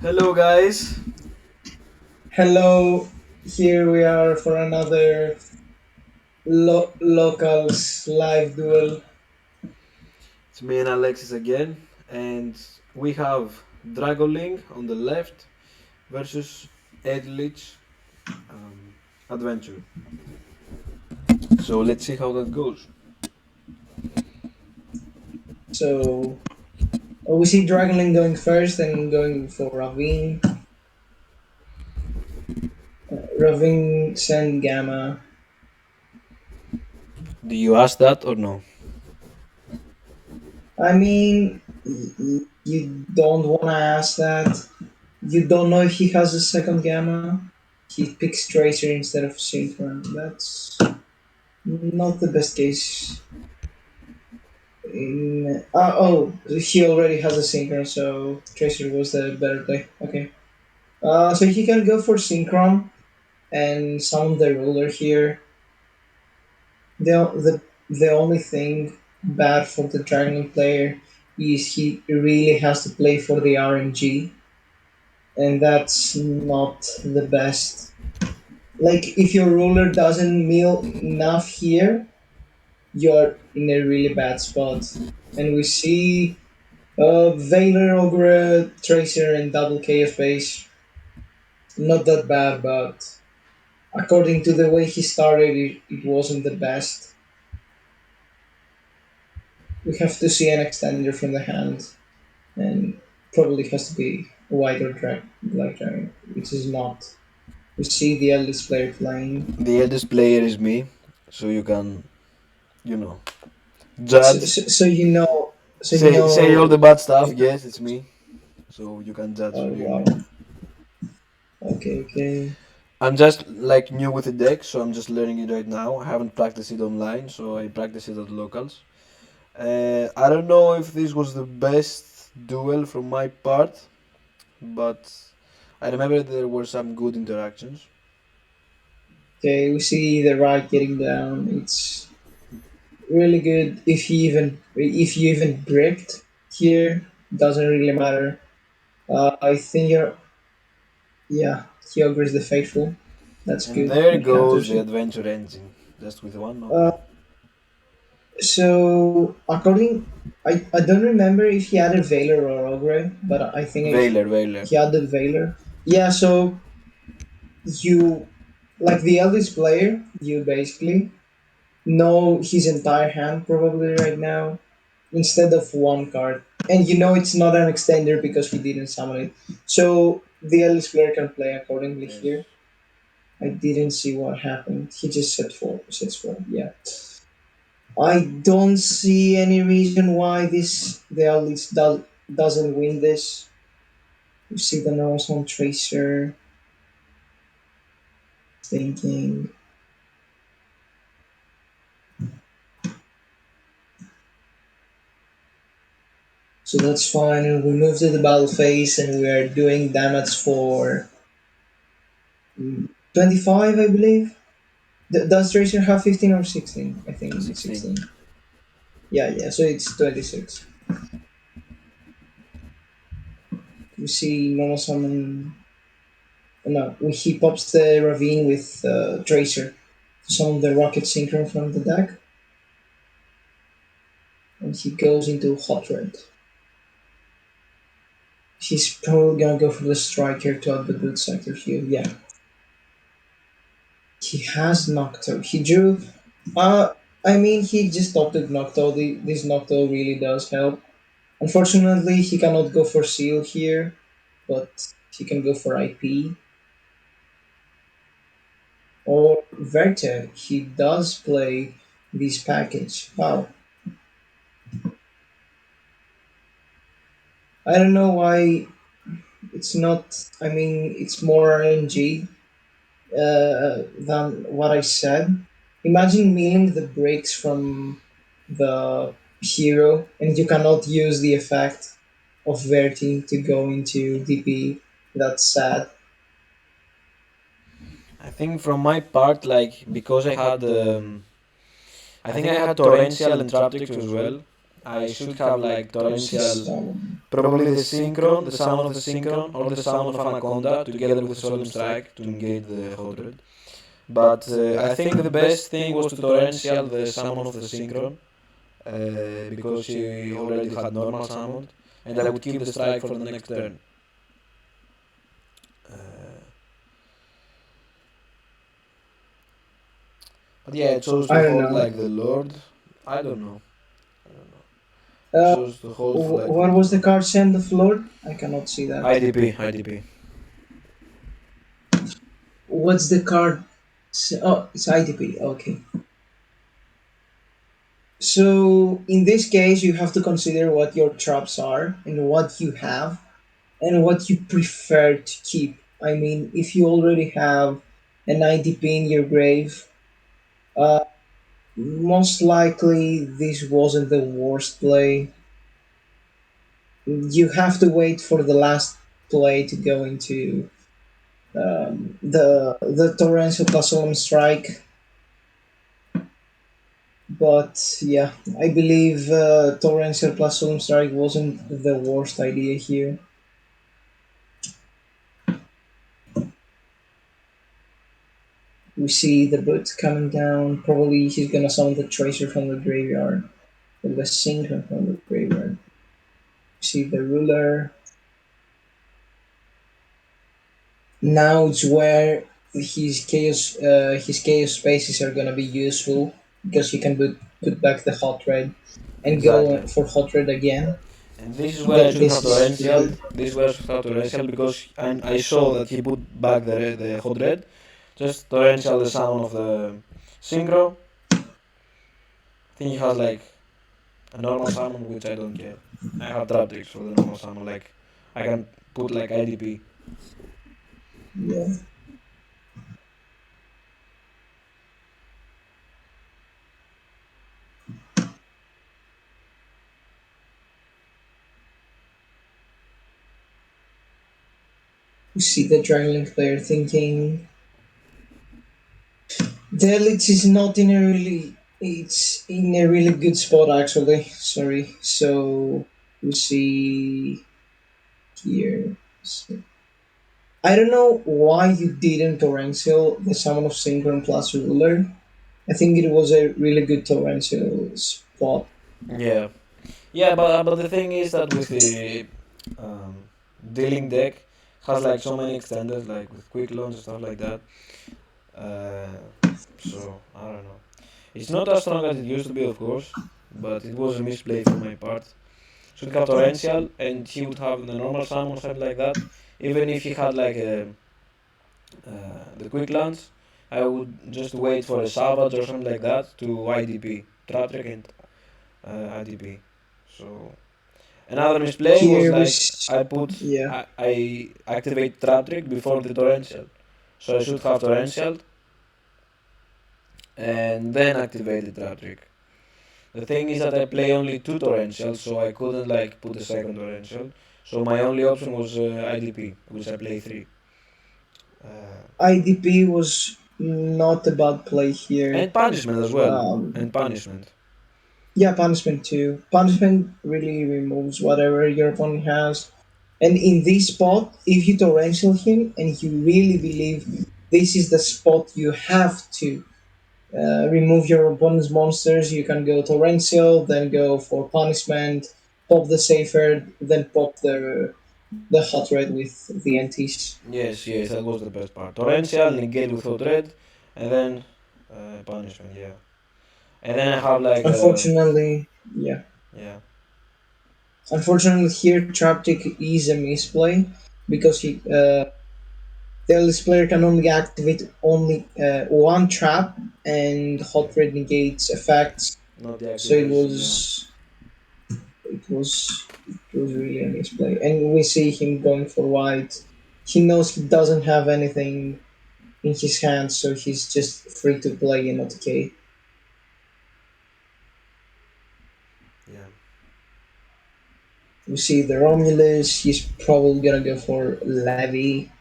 Hello, guys. Hello, here we are for another locals live duel. It's me and Alexis again, and we have Dragoling on the left versus Eldlich um, Adventure. So let's see how that goes. So we see Dragonling going first and going for Ravine. Ravine send Gamma. Do you ask that or no? I mean, you don't want to ask that. You don't know if he has a second Gamma. He picks Tracer instead of Synchron. That's not the best case. He already has a Synchron, so Tracer was the better play. Okay. So he can go for Synchron and summon the ruler here. The only thing bad for the Dragon player is he really has to play for the RNG, and that's not the best. Like if your ruler doesn't mill enough here, you're in a really bad spot. And we see Veiler, Ogre, Tracer, and double Chaos Base. Not that bad, but according to the way he started, it wasn't the best. We have to see an extender from the hand, and probably has to be a white or black dragon, which is not. We see the eldest player playing. The eldest player is me, so you can, you know, So, judge. so, so you know, so you Say all know. the bad stuff. Yes, it's me, so you can judge Oh really. wow. Okay, okay. I'm just like new with the deck, so I'm just learning it right now. I haven't practiced it online, so I practice it at locals. I don't know if this was the best duel from my part, but I remember there were some good interactions. Okay, we see the right getting down. It's really good if you even bricked here. Doesn't really matter. I think you're yeah. Kyogre is the faithful. That's And good. there It goes counters the it. adventure engine, just with one knock. Uh, so I don't remember if he added Veiler or Ogre, but I think Veiler. he added Veiler. Yeah. So you like the eldest player, you basically know his entire hand probably right now instead of one card. And you know it's not an extender because he didn't summon it. So the eldest player can play accordingly Yes. here. I didn't see what happened. He just sets four. Yeah. I don't see any reason why the eldest doesn't win this. You see the nose on Tracer thinking. So that's fine, and we move to the battle phase, and we are doing damage for 25, I believe. Does Tracer have 15 or 16? I think it's 16. 16. Yeah, yeah, so it's 26. We see normal summon. No, he pops the Ravine with Tracer to summon the Rocket Synchron from the deck, and he goes into Hot Red. He's probably gonna go for the Striker to add the good sector here. Yeah, he has Nocto. He drew. Uh, I mean, he just opted Nocto. This Nocto really does help. Unfortunately, he cannot go for Seal here, but he can go for IP or Verte. He does play this package. Wow. I don't know why it's not. I mean, it's more RNG than what I said. Imagine milling the bricks from the hero, and you cannot use the effect of Verti to go into DP. That's sad. I think from my part, like because I think I had torrential and trap tricks as well. I should have like torrential, Summon. probably the synchron, the summon of the synchron, or the summon of anaconda together with solemn strike to engage the hot red. But I think the best thing was to torrential the summon of the synchron because she already had normal summoned, and I would keep the strike for the next turn. Uh, but yeah, it chose to I don't hold know. like the Lord. I don't know. I don't know. Uh, Chose to hold for like what was the card Send the Floor? I cannot see that. IDP, IDP. What's the card? Oh, it's ITP. Okay. So in this case, you have to consider what your traps are and what you have and what you prefer to keep. I mean, if you already have an IDP in your grave, most likely this wasn't the worst play. You have to wait for the last play to go into the torrential plus solemn strike. But yeah, I believe torrential plus solemn strike wasn't the worst idea here. We see the boot coming down. Probably he's gonna summon the tracer from the graveyard, or the synchron from the graveyard. We see the ruler. Now it's where his chaos spaces are gonna be useful because he can put back the hot red and go Exactly. for hot red again. And this is where I should This have is torrential. good. This is where I should have torrential because I saw that he put back the hot red. Just torrential the sound of the synchro. I think he has like a normal summon which I don't care. I have trap tricks for the normal summon. Like I can put like IDP. Yeah. We see the Dragon Link player thinking the Eldlich is not in a really it's in a really good spot actually. Sorry. So we see here. So, I don't know why you didn't torrential the summon of Synchron plus ruler. I think it was a really good torrential spot. Yeah, yeah, but the thing is that with the dealing deck has like so many extenders like with quick launch and stuff like that. Uh, so I don't know. It's not as strong as it used to be, of course, but it was a misplay for my part. Should have torrential, and he would have the normal summon or something like that. Even if he had like the quick launch, I would just wait for a salvage or something like that to IDP, trap trick and IDP. So another misplay was Here we like yeah. I activate trap trick before the torrential, so I should have torrential and then activate the trap trick. The thing is that I play only two torrentials, so I couldn't like put a second torrential. So my only option was IDP, which I play three. Uh, IDP was not a bad play and here. punishment as well. And Um, punishment. yeah, punishment too. Punishment really removes whatever your opponent has. And in this spot, if you torrential him and you really believe this is the spot you have to remove your opponent's monsters, you can go torrential, then go for punishment, pop the safer, then pop the hot red with the antis. Yes, yes, that was the best part. Torrential, negate with hot red, and then punishment, yeah. And then I have like, Unfortunately, yeah. yeah, Unfortunately, here Traptic is a misplay because the eldest player can only activate only one trap, and hot red negates effects. not the So activation, yeah. it was really a misplay, and we see him going for white. He knows he doesn't have anything in his hands, so he's just free to play in OTK. Yeah. We see the Romulus. He's probably gonna go for Levy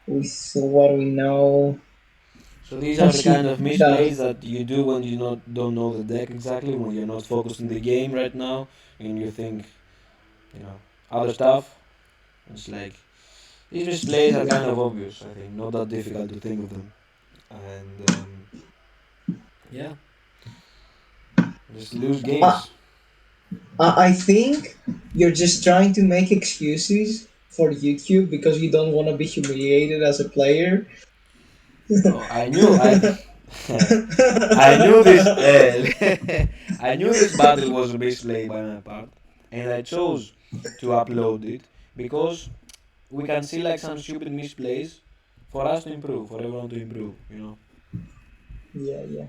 with what we know. So these are the kind of That misplays that you do when you not don't know the deck exactly, when you're not focused in the game right now, and you think, you know, other stuff. It's like these misplays are kind of obvious. I think not that difficult to think of them, and yeah, just lose I, games. I think you're just trying to make excuses for YouTube because you don't want to be humiliated as a player. Bro, I knew I knew this I knew this battle was a misplay by my part, and I chose to upload it because we can see like some stupid misplays for us to improve, for everyone to improve, you know. Yeah, yeah.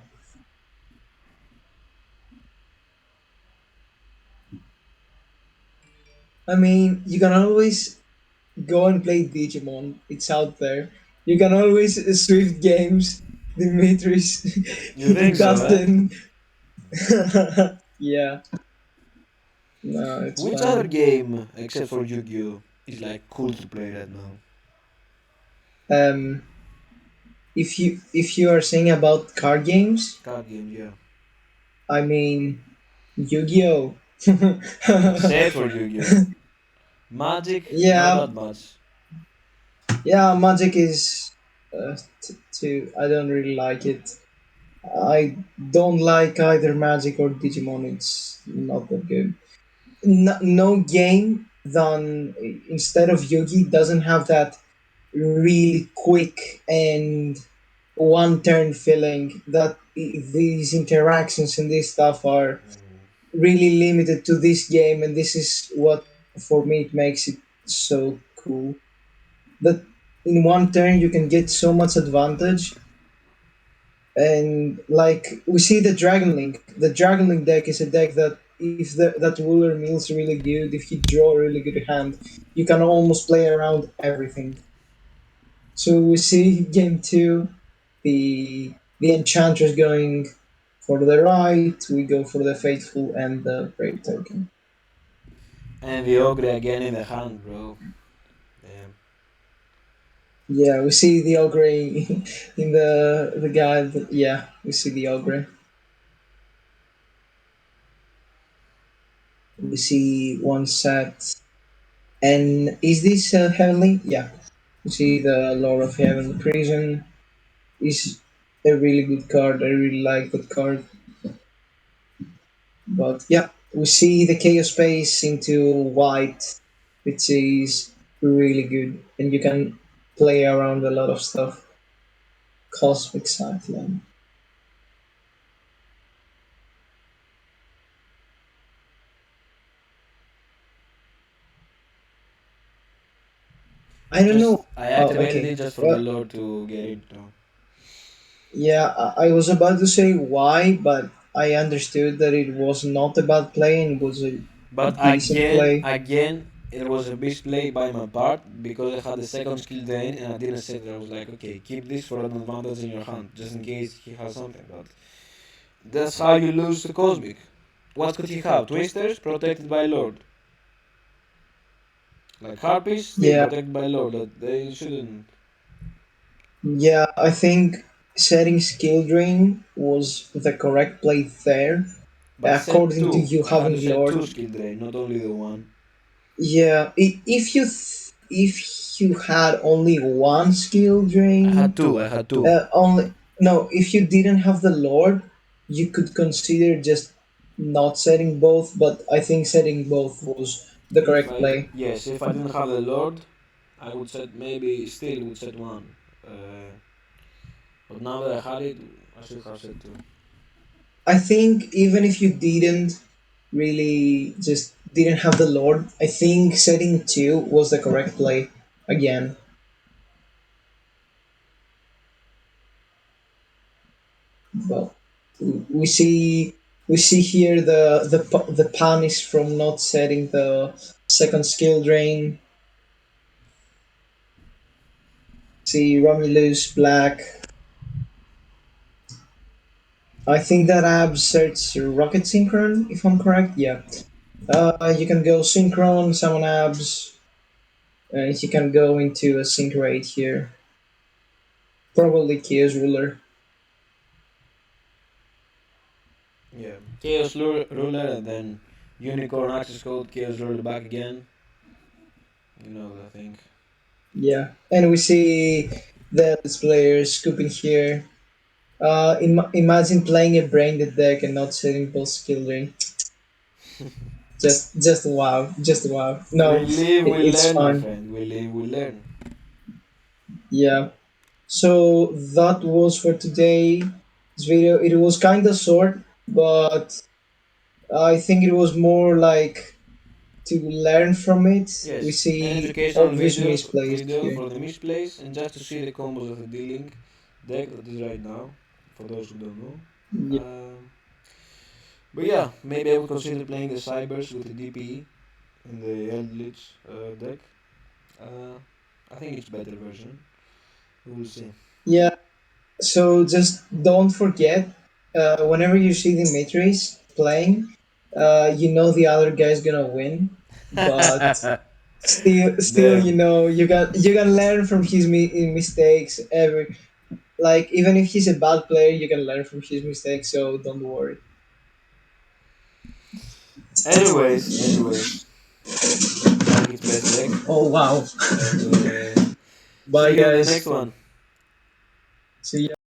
I mean, you can always go and play Digimon. It's out there. You can always Swift Games, Dimitris, You think so, eh? Dustin. Yeah, no, it's Which other fine. game except for Yu-Gi-Oh is like cool to play right now? Um, if you are saying about card games, Card games, yeah. I mean Yu-Gi-Oh. Except for Yu-Gi-Oh. Magic, not Yeah, that much. yeah. Magic is I don't really like it. I don't like either Magic or Digimon. It's not that good. No game than instead of Yugi doesn't have that really quick and one turn feeling that these interactions and this stuff are really limited to this game, and this is what for me it makes it so cool that in one turn you can get so much advantage. And like we see the Dragon Link deck is a deck that if that ruler mills really good, if you draw a really good hand, you can almost play around everything. So we see game two, the Enchantress going for the right, we go for the Faithful and the Brave token. And the Ogre again in the hand, bro. Damn. Yeah, we see the Ogre in the guide. Yeah, we see the Ogre. We see one set. And is this Heavenly? Yeah. You see the Lord of Heaven Prison is a really good card. I really like that card. But yeah, we see the Chaos Space into white, which is really good. And you can play around a lot of stuff. Cosmic Cyclone. I don't Just know. I Oh, activated okay. it just for the Well, lore to get it. No. yeah, I was about to say why, but I understood that it was not a bad play and it was a But decent play. again, it was a misplay by my part because I had the second skill drain and I didn't set it. I was like, okay, keep this for an advantage in your hand, just in case he has something. But that's how you lose the Cosmic. What could he have? Twisters protected by Lord. Like Harpies still Yeah, protected by Lord. That they shouldn't. yeah, I think setting skill drain was the correct play there, But set according to two. you I had to having set two Lord. skill drain, not only the one. Yeah, if you had only one skill I had drain, two. I had two. only no, if you didn't have the Lord, you could consider just not setting both. But I think setting both was the If correct I play. yes, if I didn't have the Lord, I would set maybe still would set one. But now that I had it, I should have set two. I think even if you didn't really just didn't have the Lord, I think setting two was the correct play again. But we see we see here the punish from not setting the second skill drain. See Romulus Black. I think that app search Rocket Synchron if I'm correct. Yeah. You can go Synchron, summon abs, and you can go into a sync rate here. Probably Chaos Ruler. Chaos Ruler, and then Unicorn access code, Chaos Ruler back again. You know the thing. Yeah, and we see the players scooping here. Imagine playing a brained deck and not setting both skill ring. Just wow, just wow. We No, live, we it's learn, my fun. friend. We live, we learn. Yeah. So that was for today's video. It was kind of short, but I think it was more like to learn from it. We Yes, an see educational obvious misplays video here. for the misplays and just to see the combos of the dealing deck that is right now. For those who don't know. Yeah. But yeah, maybe I would consider playing the Cybers with the DPE in the Eldlich deck. Uh, I think it's better version. We will see. Yeah. So just don't forget, whenever you see Dimitris playing, you know the other guy's gonna win, but still, Damn. you can learn from his mistakes. Even if he's a bad player, you can learn from his mistakes. So don't worry. Anyways, I think it's best deck, Oh wow! and see Bye you on the next guys. one. See ya.